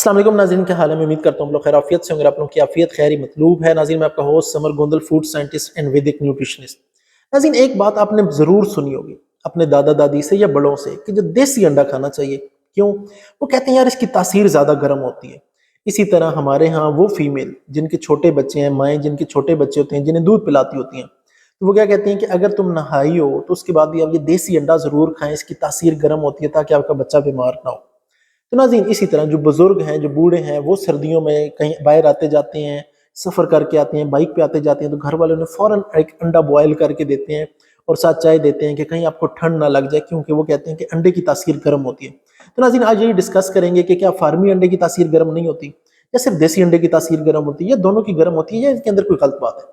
अस्सलाम वालेकुम नाज़रीन, क्या हाल है। मैं उम्मीद करता हूँ आप लोग खैर आफियत से होंगे। आप लोगों की आफियत खैर ही मतलूब है। नाज़रीन, मैं आपका host summer Gondal, food scientist and वैदिक न्यूट्रिशनिस्ट। नाज़रीन, एक बात आपने ज़रूर सुनी होगी अपने दादा दादी से या बड़ों से कि जो देसी अंडा खाना चाहिए। क्यों? वो कहते हैं यार इसकी तासीर ज़्यादा गर्म होती है। इसी तरह हमारे यहाँ वो फीमेल जिनके छोटे बच्चे हैं, माएँ जिनके छोटे बच्चे होते हैं, जिन्हें दूध पिलाती होती हैं, तो वो क्या कहती हैं कि अगर तुम नहाई हो तो उसके बाद भी आप ये देसी अंडा ज़रूर खाएं, इसकी तासीर गर्म होती है ताकि आपका बच्चा बीमार ना हो। तो नाज़रीन, इसी तरह जो बुजुर्ग हैं, जो बूढ़े हैं, वो सर्दियों में कहीं बाहर आते जाते हैं, सफ़र करके आते हैं, बाइक पे आते जाते हैं, तो घर वाले उन्हें फ़ौरन एक अंडा बॉयल करके देते हैं और साथ चाय देते हैं कि कहीं आपको ठंड ना लग जाए, क्योंकि वो कहते हैं कि अंडे की तासीर गर्म होती है। तो नाज़रीन, आज यही डिस्कस करेंगे कि क्या फार्मी अंडे की तासीर गर्म नहीं होती, या सिर्फ देसी अंडे की तासीर गर्म होती है, या दोनों की गर्म होती है, या इनके अंदर कोई गलत बात है।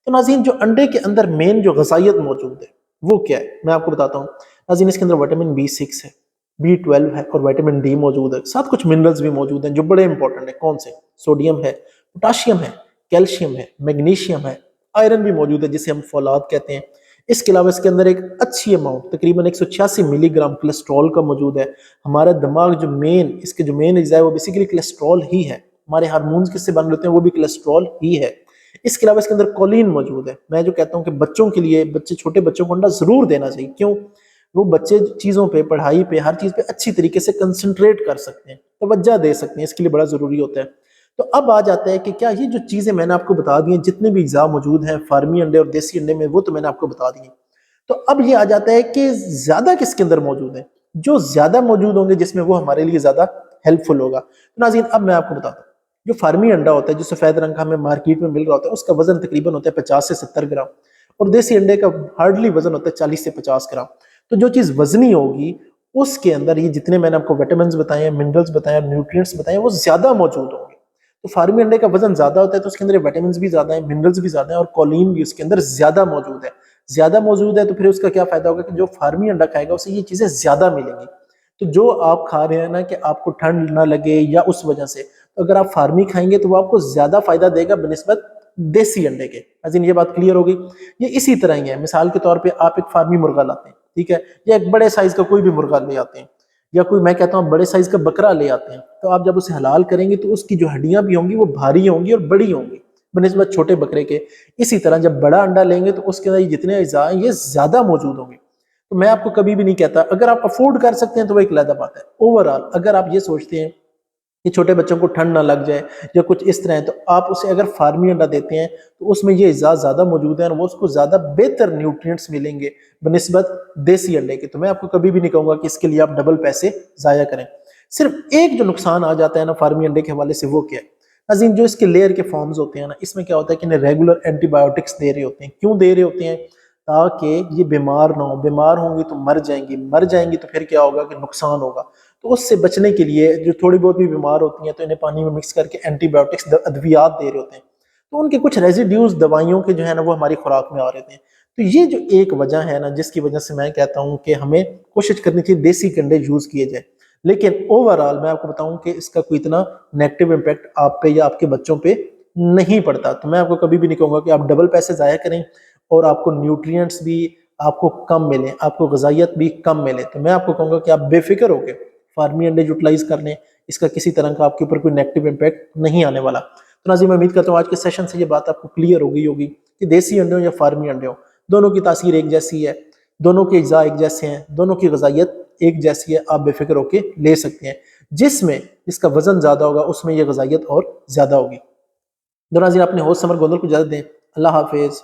तो नाज़रीन, जो अंडे के अंदर मेन जो ग़िज़ाइयत मौजूद है वो क्या है, मैं आपको बताता हूँ। नाज़रीन, इसके अंदर विटामिन B6 है, B12 है और विटामिन डी मौजूद है। साथ कुछ मिनरल्स भी मौजूद हैं जो बड़े इंपॉर्टेंट है। कौन से? सोडियम है, पोटाशियम है, कैल्शियम है, मैग्नीशियम है, आयरन भी मौजूद है जिसे हम फौलाद कहते हैं। इसके अलावा इसके अंदर एक अच्छी अमाउंट तकरीबन 186 मिलीग्राम कोलेस्ट्रॉल का मौजूद है। हमारा दिमाग जो मेन इसके जो मेन अज़्ज़ा है वो बेसिकली कोलेस्ट्रॉल ही है। हमारे हार्मोन्स किससे बन रहे होते हैं, वो भी कोलेस्ट्रॉल ही है। इसके अलावा इसके अंदर कोलिन मौजूद है। मैं जो कहता हूँ कि बच्चों के लिए, छोटे बच्चों को अंडा जरूर देना चाहिए। क्यों? वो बच्चे चीज़ों पे, पढ़ाई पे, हर चीज़ पे अच्छी तरीके से कंसंट्रेट कर सकते हैं, तवज्जो दे सकते हैं, इसके लिए बड़ा ज़रूरी होता है। तो अब आ जाता है कि क्या ये जो चीज़ें मैंने आपको बता दी हैं, जितने भी अज्जा मौजूद हैं फार्मी अंडे और देसी अंडे में, वो तो मैंने आपको बता दिए। तो अब ये आ जाता है कि ज़्यादा किसके अंदर मौजूद है। जो ज़्यादा मौजूद होंगे जिसमें, वो हमारे लिए ज़्यादा हेल्पफुल होगा। तो नाज़रीन, अब मैं आपको बताता हूँ। जो फार्मी अंडा होता है, जो सफ़ेद रंग का हमें मार्केट में मिल रहा होता है, उसका वजन तकरीबन होता है 50 से 70 ग्राम, और देसी अंडे का हार्डली वजन होता है 40 से 50 ग्राम। तो जो चीज़ वजनी होगी उसके अंदर ये जितने मैंने आपको विटामिन्स बताए हैं, मिनरल्स बताए हैं, न्यूट्रिएंट्स बताए हैं, वो ज़्यादा मौजूद होंगे। तो फार्मी अंडे का वजन ज़्यादा होता है तो उसके अंदर विटामिन्स भी ज़्यादा है, मिनरल्स भी ज़्यादा है, और कोलिन भी उसके अंदर ज़्यादा मौजूद है। ज़्यादा मौजूद है तो फिर उसका क्या फ़ायदा होगा कि जो फार्मी अंडा खाएगा उसे ये चीज़ें ज़्यादा मिलेंगी। तो जो आप खा रहे हैं ना कि आपको ठंड ना लगे या उस वजह से, तो अगर आप फार्मी खाएंगे तो वो आपको ज़्यादा फ़ायदा देगा बनिस्बत देसी अंडे के। नाज़रीन, ये बात क्लियर होगी। ये इसी तरह ही है। मिसाल के तौर पे आप एक फार्मी मुर्गा लाते हैं, ठीक है, या एक बड़े साइज का कोई भी मुर्गा ले आते हैं, या कोई, मैं कहता हूँ, बड़े साइज का बकरा ले आते हैं, तो आप जब उसे हलाल करेंगे तो उसकी जो हड्डियां भी होंगी वो भारी होंगी और बड़ी होंगी बनिस्बत छोटे बकरे के। इसी तरह जब बड़ा अंडा लेंगे तो उसके अंदर जितने अज्जा हैं ये ज्यादा मौजूद होंगे। तो मैं आपको कभी भी नहीं कहता, अगर आप अफोर्ड कर सकते हैं तो वो एक अलग बात है। ओवरऑल अगर आप ये सोचते हैं कि छोटे बच्चों को ठंड ना लग जाए या कुछ इस तरह है, तो आप उसे अगर फार्मी अंडा देते हैं तो उसमें ये इज़्ज़ा ज़्यादा मौजूद है और वो उसको ज़्यादा बेहतर न्यूट्रिएंट्स मिलेंगे बनिस्बत देसी अंडे के। तो मैं आपको कभी भी नहीं कहूँगा कि इसके लिए आप डबल पैसे ज़ाया करें। सिर्फ एक जो नुकसान आ जाता है ना फार्मी अंडे के हवाले से, वो क्या है अजीम, जो इसके लेयर के फॉर्म्स होते हैं ना, इसमें क्या होता है कि इन्हें रेगुलर एंटीबायोटिक्स दे रहे होते हैं। क्यों दे रहे होते हैं? ताकि ये बीमार ना हो। बीमार होंगी तो मर जाएंगी, मर जाएंगी तो फिर क्या होगा कि नुकसान होगा। तो उससे बचने के लिए जो थोड़ी बहुत भी बीमार होती हैं तो इन्हें पानी में मिक्स करके एंटीबायोटिक्स अद्वियात दे रहे होते हैं। तो उनके कुछ रेजिड्यूज दवाइयों के जो है ना वो हमारी खुराक में आ रहे थे। तो ये जो एक वजह है ना जिसकी वजह से मैं कहता हूँ कि हमें कोशिश करनी चाहिए देसी कंडे यूज किए जाए। लेकिन ओवरऑल मैं आपको बताऊं कि इसका कोई इतना नेगेटिव इम्पैक्ट आप पे या आपके बच्चों पे नहीं पड़ता। तो मैं आपको कभी भी नहीं कहूंगा कि आप डबल पैसे जाया करें और आपको न्यूट्रिएंट्स भी आपको कम मिले, आपको ग़िज़ाइयत भी कम मिले। तो मैं आपको कहूंगा कि आप बेफिक्र होकर फार्मी अंडे यूटिलाइज कर लें। इसका किसी तरह का आपके ऊपर कोई नेगेटिव इम्पैक्ट नहीं आने वाला। तो नाज़रीन, मैं उम्मीद करता हूँ आज के सेशन से ये बात आपको क्लियर हो गई होगी कि देसी अंडे हो या फार्मी अंडे हो, दोनों की तासीर एक जैसी है, दोनों के अज्जा एक जैसे हैं, दोनों की ग़िज़ाइयत एक जैसी है। आप बेफिक्र होकर ले सकते हैं। जिसमें इसका वजन ज़्यादा होगा उसमें यह ग़िज़ाइयत और ज़्यादा होगी। तो नाज़रीन, अपने होस्ट समर गोंदल को इजाज़त दें। अल्लाह हाफिज़।